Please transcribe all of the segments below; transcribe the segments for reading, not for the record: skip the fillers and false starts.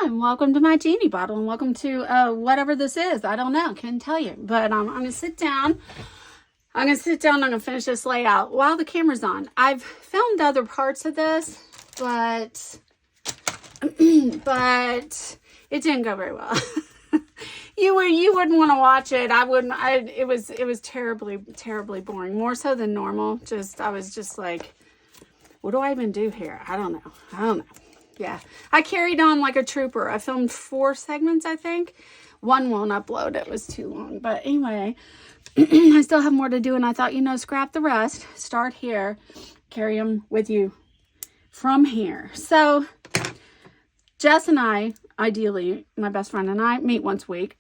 and welcome to my Jeannie Bottle, and welcome to whatever this is. I don't know, can't tell you, but I'm gonna sit down. I'm gonna finish this layout while the camera's on. I've filmed other parts of this, but it didn't go very well. You wouldn't want to watch it. I wouldn't. It was terribly boring, more so than normal. I was just like, what do I even do here? I don't know. Yeah, I carried on like a trooper. I filmed 4 segments, I think. One won't upload. It was too long. But anyway, I still have more to do, and I thought, scrap the rest. Start here. Carry them with you from here. So Jess and I, ideally, my best friend and I, meet once a week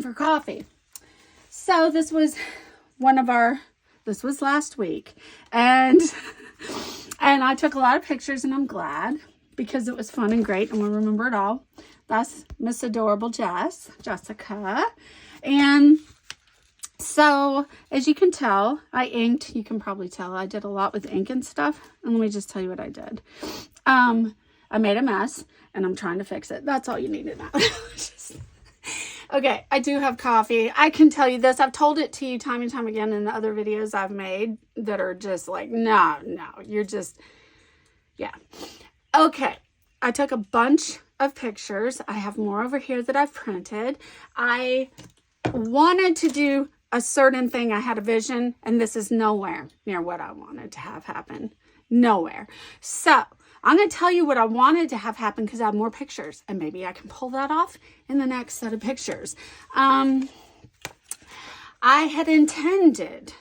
for coffee. So this was last week. And I took a lot of pictures, and I'm glad, because it was fun and great, and we'll remember it all. That's Miss Adorable Jessica. And so, as you can tell, I inked. You can probably tell I did a lot with ink and stuff. And let me just tell you what I did. I made a mess, and I'm trying to fix it. That's all you need to know. Okay, I do have coffee. I can tell you this. I've told it to you time and time again in the other videos I've made that are just like, no, you're just, yeah. Okay, I took a bunch of pictures. I have more over here that I've printed. I wanted to do a certain thing. I had a vision, and this is nowhere near what I wanted to have happen. Nowhere. So I'm going to tell you what I wanted to have happen because I have more pictures, and maybe I can pull that off in the next set of pictures. I had intended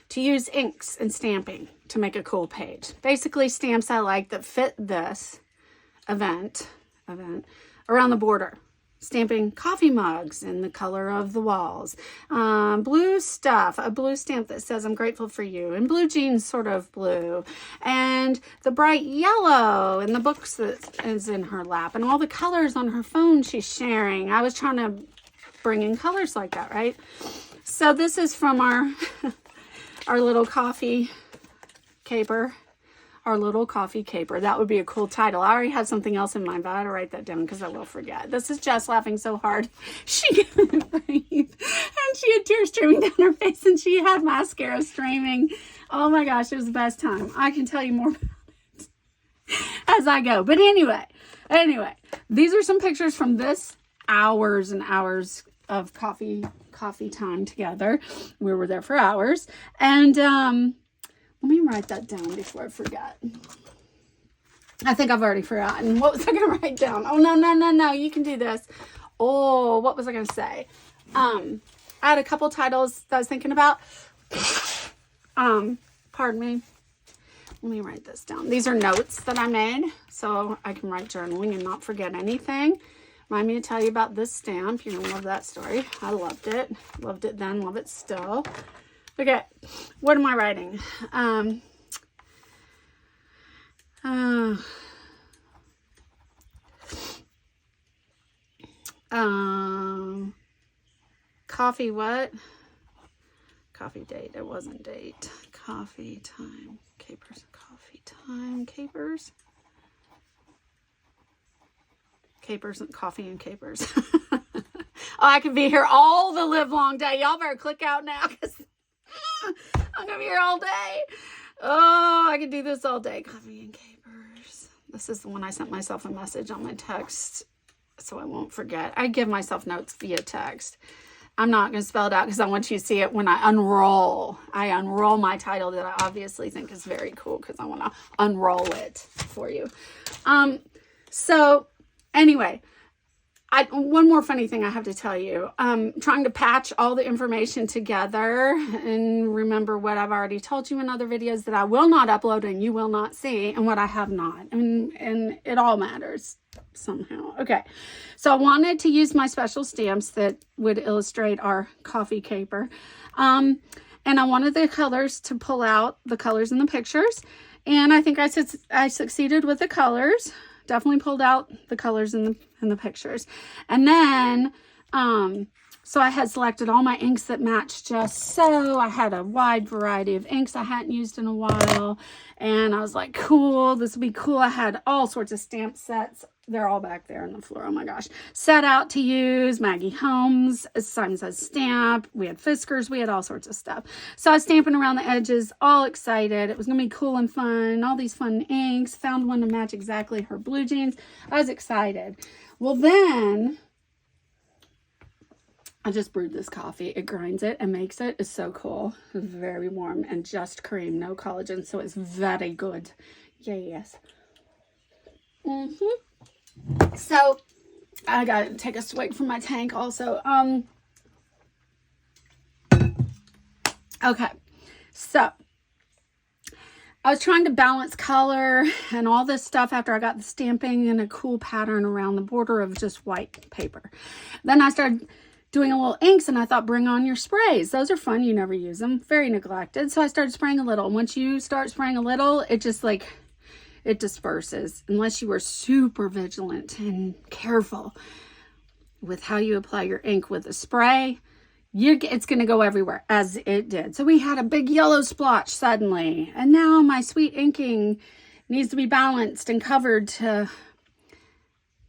to use inks and stamping to make a cool page. Basically stamps I like that fit this event around the border. Stamping coffee mugs in the color of the walls. Blue stuff, a blue stamp that says I'm grateful for you, and blue jeans, sort of blue, and the bright yellow in the books that is in her lap, and all the colors on her phone she's sharing. I was trying to bring in colors like that, right? So this is from our our little coffee caper. Our little coffee caper. That would be a cool title. I already have something else in mind, but I had to write that down because I will forget. This is Jess laughing so hard she couldn't breathe, and she had tears streaming down her face, and she had mascara streaming. Oh my gosh, it was the best time. I can tell you more about it as I go. But anyway, these are some pictures from this hours and hours of coffee time together. We were there for hours, and let me write that down before I forget. I think I've already forgotten. What was I going to write down? Oh, no. You can do this. Oh, what was I going to say? I had a couple titles that I was thinking about. Pardon me. Let me write this down. These are notes that I made, so I can write journaling and not forget anything. Remind me to tell you about this stamp. You're going to love that story. I loved it. Loved it then, love it still. Okay, what am I writing? Coffee what? Coffee date. It wasn't date. Coffee time. Capers. Coffee time. Capers. Capers and coffee and capers. Oh, I could be here all the live long day. Y'all better click out now because I'm going to be here all day. Oh, I could do this all day. Coffee and capers. This is the one I sent myself a message on my text so I won't forget. I give myself notes via text. I'm not going to spell it out because I want you to see it when I unroll. I unroll my title that I obviously think is very cool because I want to unroll it for you. So anyway, one more funny thing I have to tell you. Trying to patch all the information together and remember what I've already told you in other videos that I will not upload and you will not see, and what I have not. And it all matters somehow. Okay, so I wanted to use my special stamps that would illustrate our coffee caper. And I wanted the colors to pull out the colors in the pictures. And I think I succeeded with the colors. Definitely pulled out the colors in the pictures. And then, so I had selected all my inks that matched just so. I had a wide variety of inks I hadn't used in a while. And I was like, cool, this would be cool. I had all sorts of stamp sets They're all back there on the floor. Oh my gosh. Set out to use, Maggie Holmes, Simon Says Stamp. We had Fiskars. We had all sorts of stuff. So I was stamping around the edges, all excited. It was going to be cool and fun. All these fun inks. Found one to match exactly her blue jeans. I was excited. Well, then I just brewed this coffee. It grinds it and makes it. It's so cool. It's very warm and just cream, no collagen. So it's very good. Yes. So I gotta take a swig from my tank also. Okay, so I was trying to balance color and all this stuff after I got the stamping in a cool pattern around the border of just white paper. Then I started doing a little inks, and I thought, bring on your sprays. Those are fun. You never use them. Very neglected. So I started spraying a little. Once you start spraying a little, it just like, it disperses, unless you are super vigilant and careful with how you apply your ink with a spray. It's going to go everywhere, as it did. So we had a big yellow splotch suddenly, and now my sweet inking needs to be balanced and covered to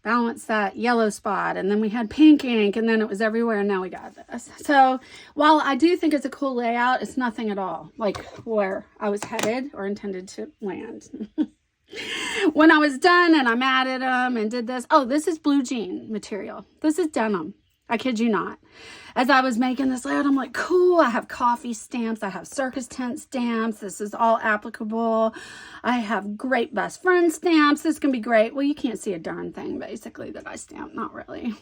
balance that yellow spot. And then we had pink ink, and then it was everywhere, and now we got this. So while I do think it's a cool layout, it's nothing at all like where I was headed or intended to land. When I was done and I matted them and did this, oh, this is blue jean material. This is denim. I kid you not. As I was making this layout, I'm like, cool. I have coffee stamps. I have circus tent stamps. This is all applicable. I have great best friend stamps. This can be great. Well, you can't see a darn thing basically that I stamp. Not really.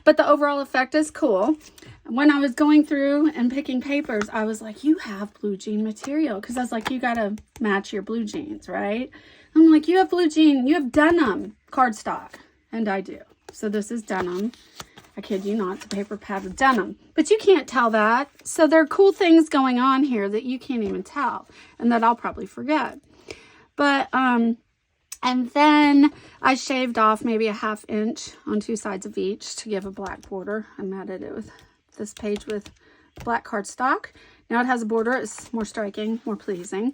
But the overall effect is cool. When I was going through and picking papers, I was like, you have blue jean material. Because I was like, you got to match your blue jeans, right? I'm like, you have blue jean. You have denim cardstock. And I do. So this is denim. I kid you not, the paper pad of denim. But you can't tell that. So there are cool things going on here that you can't even tell. And that I'll probably forget. But, and then I shaved off maybe a 1/2 inch on 2 sides of each to give a black border. I matted it with this page with black cardstock. Now it has a border. It's more striking, more pleasing.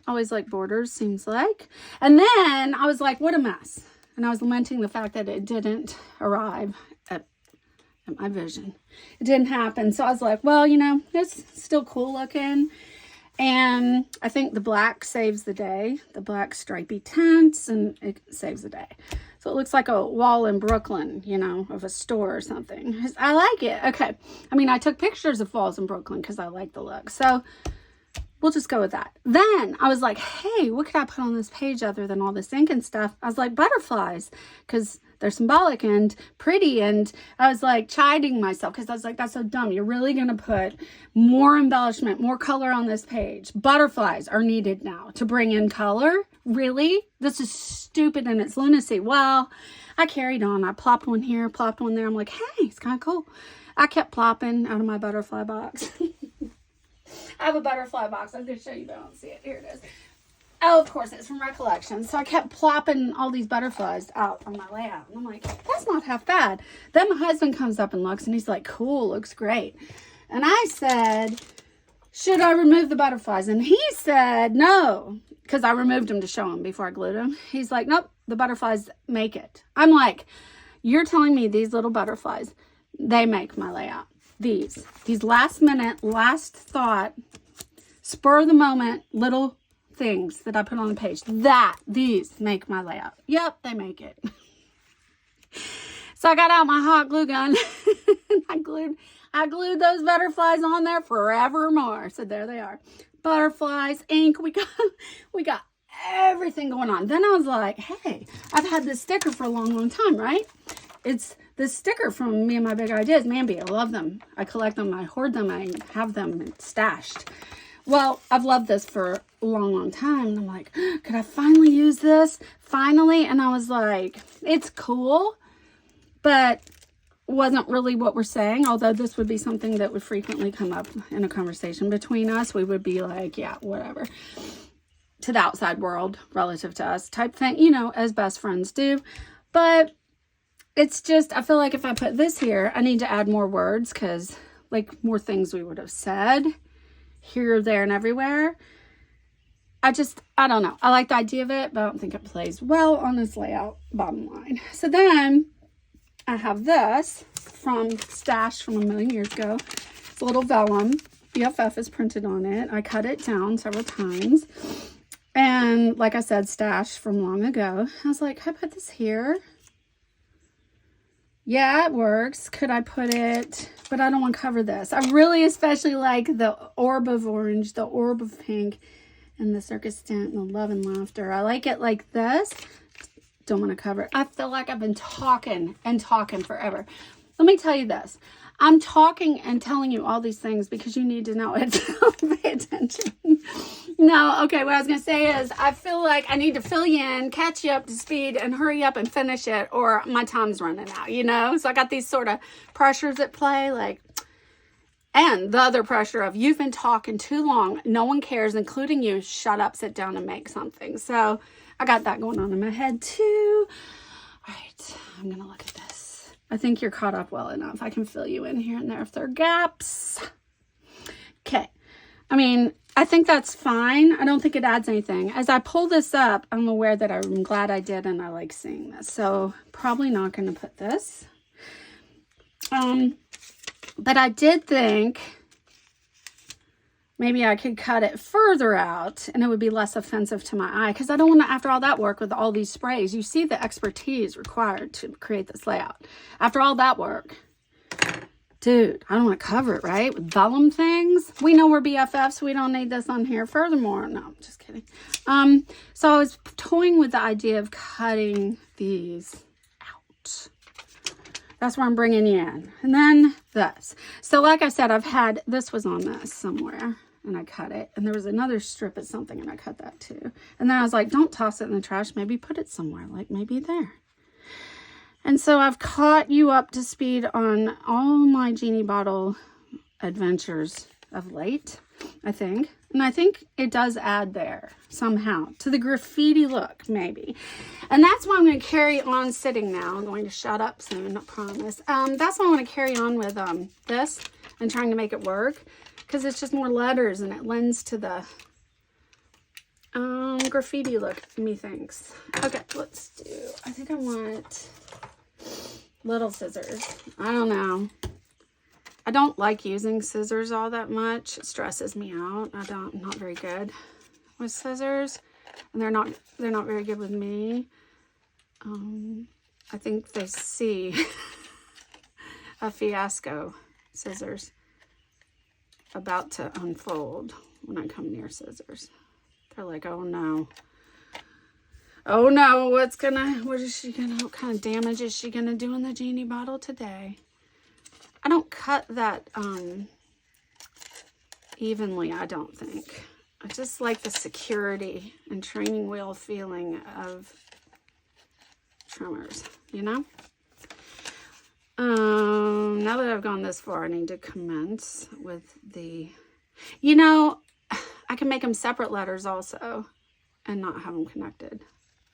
Always like borders, seems like. And then I was like, what a mess. And I was lamenting the fact that it didn't arrive at my vision. It didn't happen. So I was like, well, you know, it's still cool looking. And I think the black saves the day. The black stripy tints, and it saves the day. So it looks like a wall in Brooklyn, you know, of a store or something. I like it. Okay. I mean, I took pictures of walls in Brooklyn because I like the look. So we'll just go with that. Then I was like, hey, what could I put on this page other than all this ink and stuff? I was like, butterflies, because they're symbolic and pretty. And I was like chiding myself because I was like, that's so dumb. You're really going to put more embellishment, more color on this page. Butterflies are needed now to bring in color. Really? This is stupid and it's lunacy. Well, I carried on. I plopped one here, plopped one there. I'm like, hey, it's kind of cool. I kept plopping out of my butterfly box. I have a butterfly box. I'm going to show you, but I don't see it. Here it is. Oh, of course, it's from Recollection. So I kept plopping all these butterflies out on my layout. And I'm like, that's not half bad. Then my husband comes up and looks, and he's like, cool, looks great. And I said, should I remove the butterflies? And he said, no, because I removed them to show him before I glued them. He's like, nope, the butterflies make it. I'm like, you're telling me these little butterflies, they make my layout. These last minute, last thought, spur of the moment, little things that I put on the page, these make my layout. Yep, they make it. So I got out my hot glue gun and I glued those butterflies on there forevermore. So there they are. Butterflies, ink, we got everything going on. Then I was like, hey, I've had this sticker for a long, long time, right? It's this sticker from Me and My Big Ideas, Mamby. I love them. I collect them. I hoard them. I have them stashed. Well, I've loved this for a long, long time. And I'm like, could I finally use this? Finally. And I was like, it's cool, but wasn't really what we're saying. Although this would be something that would frequently come up in a conversation between us. We would be like, yeah, whatever. To the outside world, relative to us type thing, you know, as best friends do. But it's just, I feel like if I put this here, I need to add more words because like more things we would have said here, there, and everywhere. I don't know. I like the idea of it, but I don't think it plays well on this layout, bottom line. So then I have this from Stash from a million years ago. It's a little vellum. BFF is printed on it. I cut it down several times. And like I said, Stash from long ago. I was like, could I put this here? Yeah, it works. Could I put it, but I don't want to cover this. I really especially like the orb of orange, the orb of pink, and the circus tent, and the love and laughter. I like it like this. Don't want to cover it. I feel like I've been talking and talking forever. Let me tell you this. I'm talking and telling you all these things because you need to know it. Pay attention. No, okay, what I was going to say is I feel like I need to fill you in, catch you up to speed, and hurry up and finish it, or my time's running out, you know? So I got these sort of pressures at play, like, and the other pressure of you've been talking too long. No one cares, including you. Shut up, sit down, and make something. So I got that going on in my head, too. All right, I'm going to look at this. I think you're caught up well enough. I can fill you in here and there if there are gaps. Okay. I mean, I think that's fine. I don't think it adds anything. As I pull this up, I'm aware that I'm glad I did and I like seeing this. So probably not going to put this. But I did think maybe I could cut it further out and it would be less offensive to my eye, because I don't want to, after all that work with all these sprays, you see the expertise required to create this layout. After all that work, dude, I don't want to cover it, right? With vellum things. We know we're BFFs. We don't need this on here. Furthermore, no, I'm just kidding. So I was toying with the idea of cutting these out. That's where I'm bringing you in. And then this. So like I said, this was on this somewhere. And I cut it. And there was another strip of something and I cut that too. And then I was like, don't toss it in the trash. Maybe put it somewhere. Like maybe there. And so I've caught you up to speed on all my Jeannie Bottle adventures of late, I think. And I think it does add there somehow to the graffiti look, maybe. And that's why I'm going to carry on sitting now. I'm going to shut up soon, I promise. That's why I want to carry on with this and trying to make it work. Because it's just more letters and it lends to the graffiti look, methinks. Okay, let's do, I think I want little scissors. I don't know. I don't like using scissors all that much. It stresses me out. I'm not very good with scissors. And they're not very good with me. I think they see a fiasco scissors about to unfold when I come near scissors. They're like, oh no. Oh no, what kind of damage is she gonna do in the Jeannie Bottle today? I don't cut that evenly, I don't think. I just like the security and training wheel feeling of trimmers, you know? Now that I've gone this far, I need to commence with the, you know, I can make them separate letters also and not have them connected,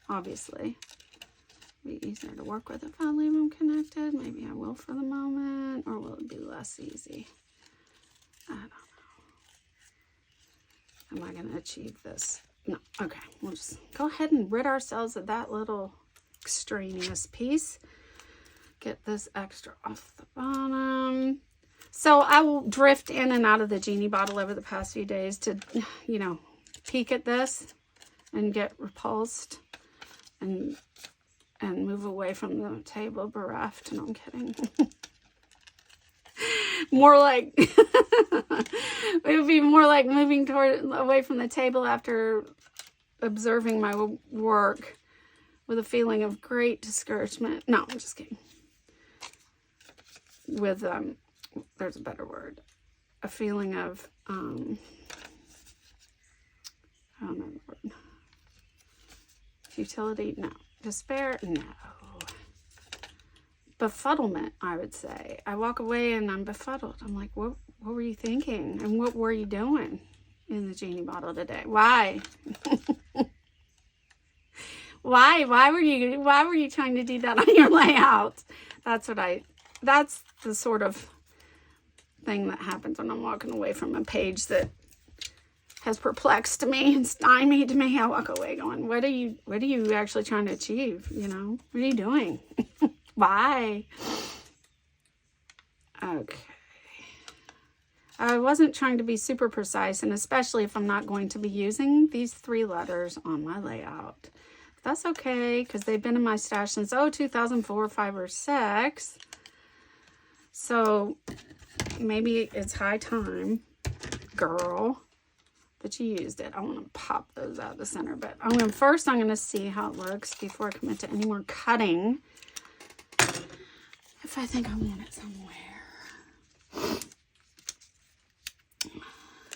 obviously. It'll be easier to work with if I leave them connected. Maybe I will for the moment, or will it be less easy? I don't know. Am I going to achieve this? No. Okay, we'll just go ahead and rid ourselves of that little extraneous piece. Get this extra off the bottom. So I will drift in and out of the Jeannie Bottle over the past few days to, you know, peek at this and get repulsed and move away from the table bereft. No, I'm kidding. More like, it would be more like moving away from the table after observing my work with a feeling of great discouragement. No, I'm just kidding. With, there's a better word. A feeling of, I don't know the word. Futility? No. Despair? No. Befuddlement, I would say. I walk away and I'm befuddled. I'm like, what were you thinking? And what were you doing in the Jeannie Bottle today? Why? Why were you trying to do that on your layout? That's the sort of thing that happens when I'm walking away from a page that has perplexed me and stymied me. I walk away going, what are you actually trying to achieve? You know, what are you doing? Why? Okay. I wasn't trying to be super precise, and especially if I'm not going to be using these 3 letters on my layout. That's okay, because they've been in my stash since, 2004, 5, or 6. So maybe it's high time, girl, that you used it. I want to pop those out of the center, but first I'm going to see how it looks before I commit to any more cutting. If I think I want it somewhere.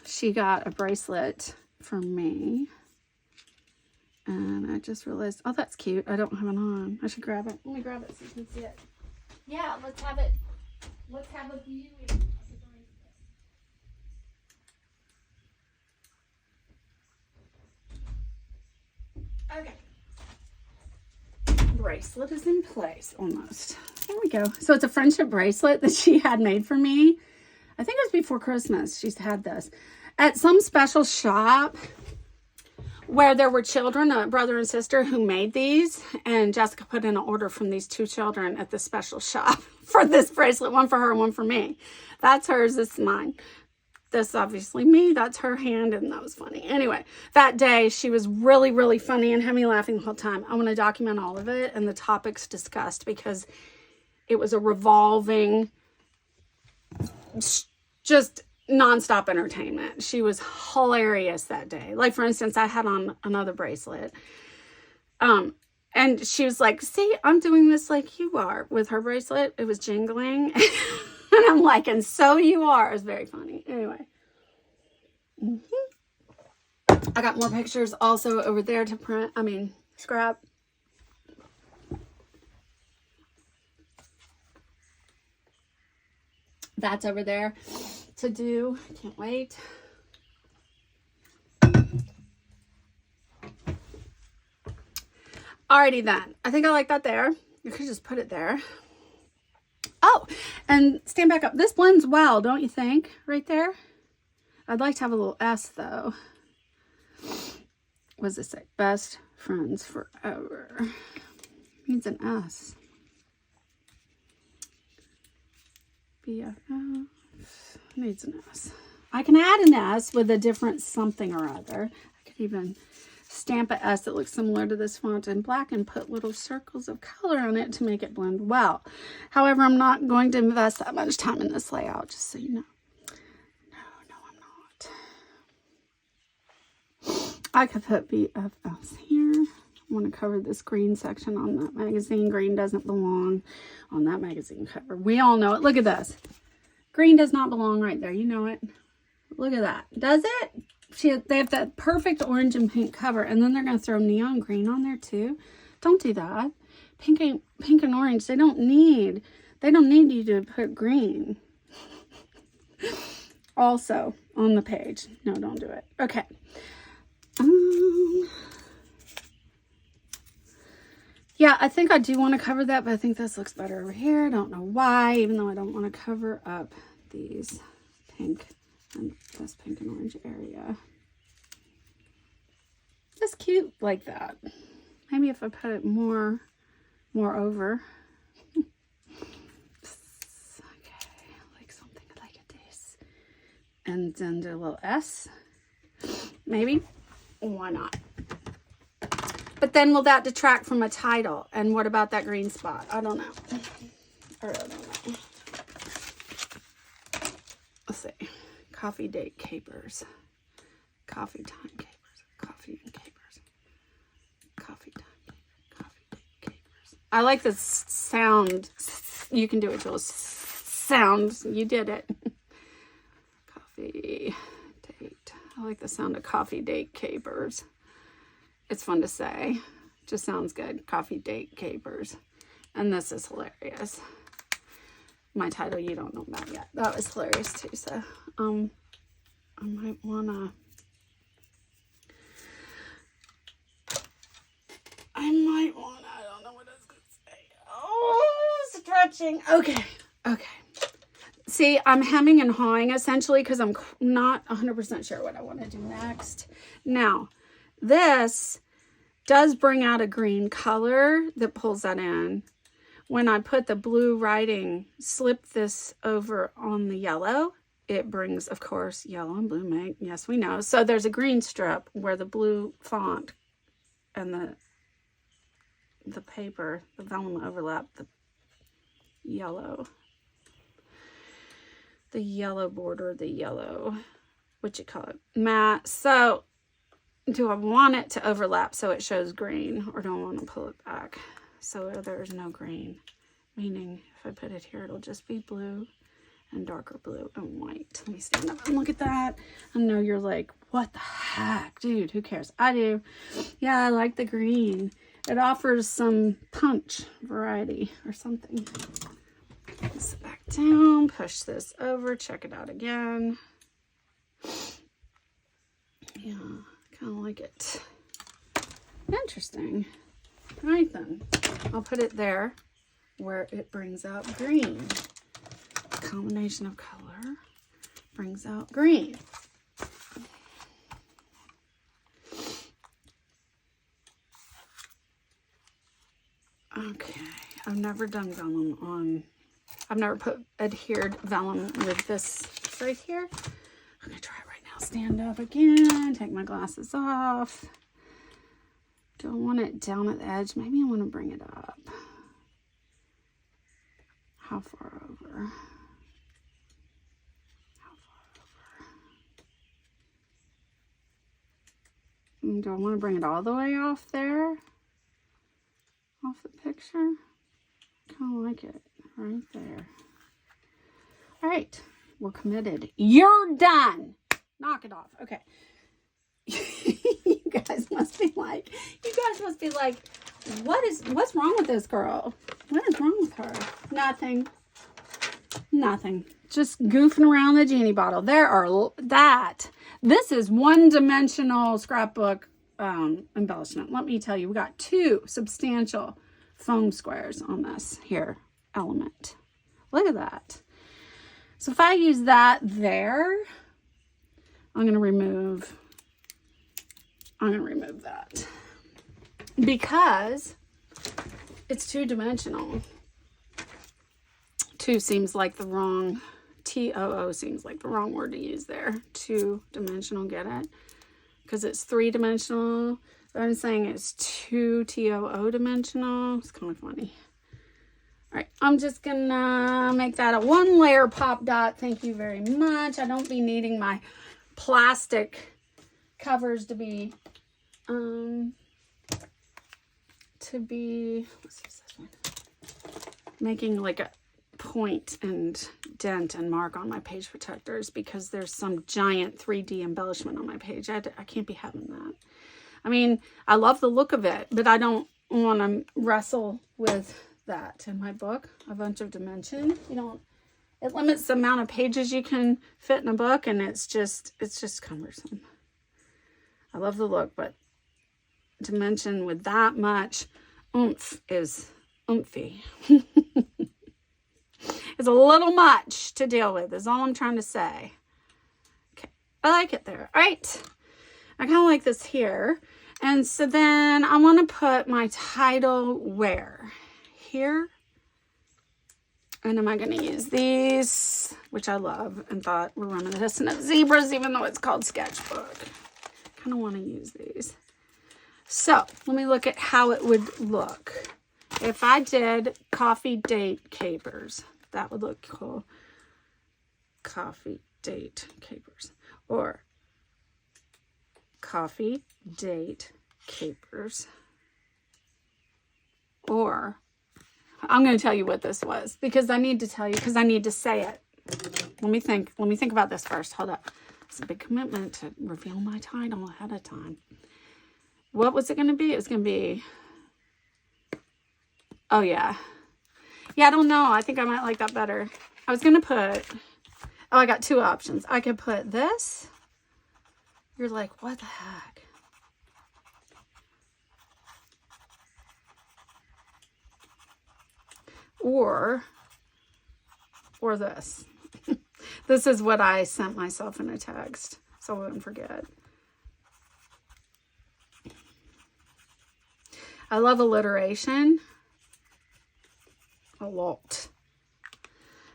She got a bracelet for me. And I just realized, oh, that's cute. I don't have it on. I should grab it. Let me grab it so you can see it. Yeah, let's have it. Let's have a view. Okay. Bracelet is in place almost. There we go. So it's a friendship bracelet that she had made for me. I think it was before Christmas. She's had this at some special shop where there were children, a brother and sister, who made these. And Jessica put in an order from these 2 children at the special shop for this bracelet. One for her and one for me. That's hers. This is mine. This is obviously me. That's her hand. And that was funny. Anyway, that day she was really, really funny and had me laughing the whole time. I want to document all of it and the topics discussed, because it was a revolving, just nonstop entertainment. She was hilarious that day. Like, for instance, I had on another bracelet. And she was like, see, I'm doing this like you are, with her bracelet. It was jingling. And I'm like, and so you are. It was very funny. Anyway. I got more pictures also over there to print. Scrap. That's over there to do. Can't wait. Alrighty then. I think I like that there. You could just put it there. Oh, and stand back up. This blends well, don't you think? Right there. I'd like to have a little S though. What does this say? Best friends forever. Needs an S. BFF needs an S. I can add an S with a different something or other. I could even stamp an S that looks similar to this font in black and put little circles of color on it to make it blend well. However, I'm not going to invest that much time in this layout, just so you know. No, I'm not. I could put BFFs here. I want to cover this green section on that magazine. Green doesn't belong on that magazine cover. We all know it. Look at this. Green does not belong right there. You know it. Look at that. Does it? They have that perfect orange and pink cover, and then they're going to throw neon green on there too. Don't do that. Pink and orange, they don't need you to put green. Also on the page. No, don't do it. Okay. Yeah, I think I do want to cover that, but I think this looks better over here. I don't know why, even though I don't want to cover up these pink and this pink and orange area. That's cute like that. Maybe if I put it more over. Okay, like something like this. And then do a little S. Maybe. Why not? But then will that detract from a title? And what about that green spot? I don't know. I really don't know. Let's see. Coffee date capers. Coffee time capers. Coffee and capers. Coffee time capers. Coffee date capers. I like the sound. You can do it, Jules. Sound. You did it. Coffee date. I like the sound of coffee date capers. It's fun to say. Just sounds good. Coffee date capers. And this is hilarious. My title you don't know about yet. That was hilarious too. So I might wanna I don't know what I was gonna say. Oh, stretching. Okay. see, I'm hemming and hawing essentially because I'm not 100% sure what I want to do next. Now, this does bring out a green color that pulls that in. When I put the blue writing, slip this over on the yellow, it brings, of course, yellow and blue make. Yes, we know. So there's a green strip where the blue font and the paper, the vellum overlap the yellow. The yellow border, the yellow, what you call it, matte. So do I want it to overlap so it shows green, or do I want to pull it back so there's no green? Meaning if I put it here, it'll just be blue and darker blue and white. Let me stand up and look at that. I know you're like, what the heck? Dude, who cares? I do. Yeah, I like the green. It offers some punch, variety, or something. Sit back down, push this over, check it out again. Yeah, kind of like it. Interesting. All right then, I'll put it there where it brings out green. Combination of color brings out green. Okay, I've never done vellum on, I've never put adhered vellum with this right here. I'm gonna try it right now. Stand up again, take my glasses off. Do I want it down at the edge? Maybe I want to bring it up. How far over? How far over? Do I want to bring it all the way off there? Off the picture? Kind of like it right there. All right, we're committed. You're done. Knock it off. Okay. You guys must be like, what's wrong with this girl? What is wrong with her? Nothing. Just goofing around the Jeannie bottle. This is one-dimensional scrapbook embellishment. Let me tell you, we got 2 substantial foam squares on this here element. Look at that. So if I use that there, I'm going to remove that because it's 2-dimensional. 2 seems like the wrong, TOO seems like the wrong word to use there. 2-dimensional, get it? Because it's 3-dimensional. But I'm saying it's 2 TOO dimensional. It's kind of funny. All right, I'm just gonna make that a 1-layer pop dot. Thank you very much. I don't be needing my plastic covers to be, let's use this one, making like a point and dent and mark on my page protectors because there's some giant 3D embellishment on my page. I can't be having that. I mean, I love the look of it, but I don't want to wrestle with that in my book. A bunch of dimension. It limits the amount of pages you can fit in a book, and it's just cumbersome. I love the look, but dimension with that much oomph is oomphy. It's a little much to deal with, is all I'm trying to say. Okay, I like it there. All right, I kind of like this here. And so then I want to put my title where? Here. And am I going to use these, which I love and thought were reminiscent of zebras, even though it's called sketchbook. Kind of want to use these. So let me look at how it would look if I did coffee date capers. That would look cool. Coffee date capers, or coffee date capers, or I'm going to tell you what this was because I need to tell you, because I need to say it. Let me think about this first. Hold up. It's a big commitment to reveal my title ahead of time. What was it going to be? It was going to be, oh yeah, I don't know. I think I might like that better. I was going to put, I got 2 options. I could put this. You're like, what the heck? Or this. This is what I sent myself in a text, so I wouldn't forget. I love alliteration a lot.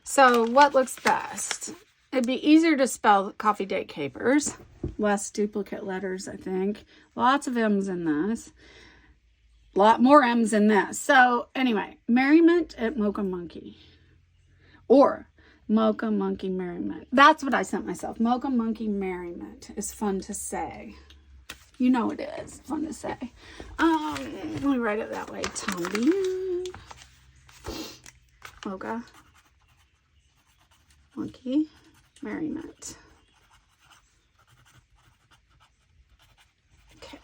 So what looks best? It'd be easier to spell coffee date capers. Less duplicate letters, I think. Lots of M's in this. A lot more M's in this. So anyway, Merriment at Mocha Monkey. Or Mocha Monkey Merriment. That's what I sent myself. Mocha Monkey Merriment is fun to say. You know it is fun to say. Let me write it that way. Tommy. Mocha Monkey Merriment. Okay.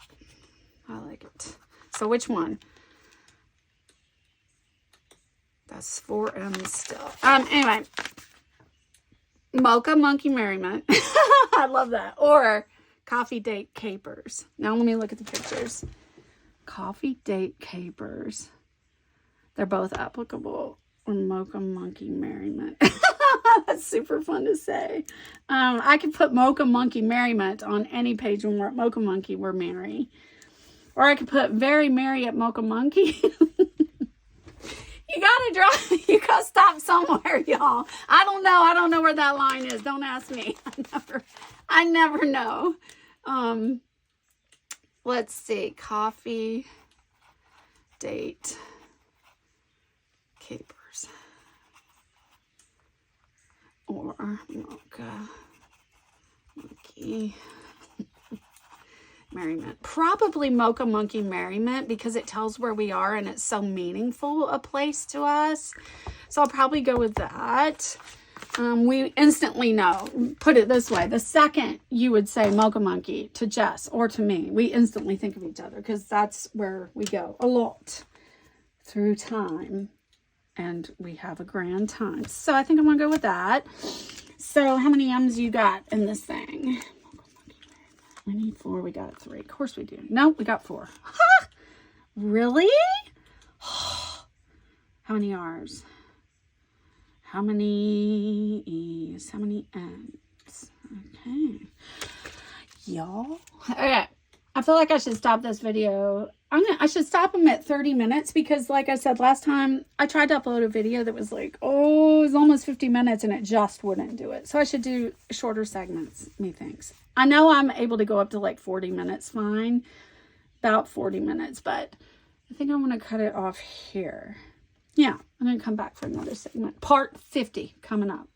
I like it. So which one? That's 4 M's still. Anyway. Mocha Monkey Merriment. I love that. Or Coffee Date Capers. Now let me look at the pictures. Coffee Date Capers. They're both applicable. Or Mocha Monkey Merriment. That's super fun to say. I could put Mocha Monkey Merriment on any page when we're at Mocha Monkey, we're merry. Or I could put very merry at Mocha Monkey. You gotta stop somewhere, y'all. I don't know where that line is. Don't ask me. I never know. Let's see. Coffee Date Capers. Or Mocha Monkey Merriment. Probably Mocha Monkey Merriment because it tells where we are and it's so meaningful a place to us. So I'll probably go with that. We instantly know. Put it this way. The second you would say Mocha Monkey to Jess or to me, we instantly think of each other because that's where we go a lot through time. And we have a grand time. So I think I'm going to go with that. So how many M's you got in this thing? I need 4. We got 3. Of course we do. No, we got 4. Ha! Really? How many R's? How many E's? How many N's? Okay. Y'all. Okay. I feel like I should stop this video. I should stop them at 30 minutes because like I said last time, I tried to upload a video that was like, oh, it was almost 50 minutes and it just wouldn't do it. So I should do shorter segments, methinks. I know I'm able to go up to like 40 minutes fine. About 40 minutes, but I think I'm going to cut it off here. Yeah, I'm going to come back for another segment. Part 50 coming up.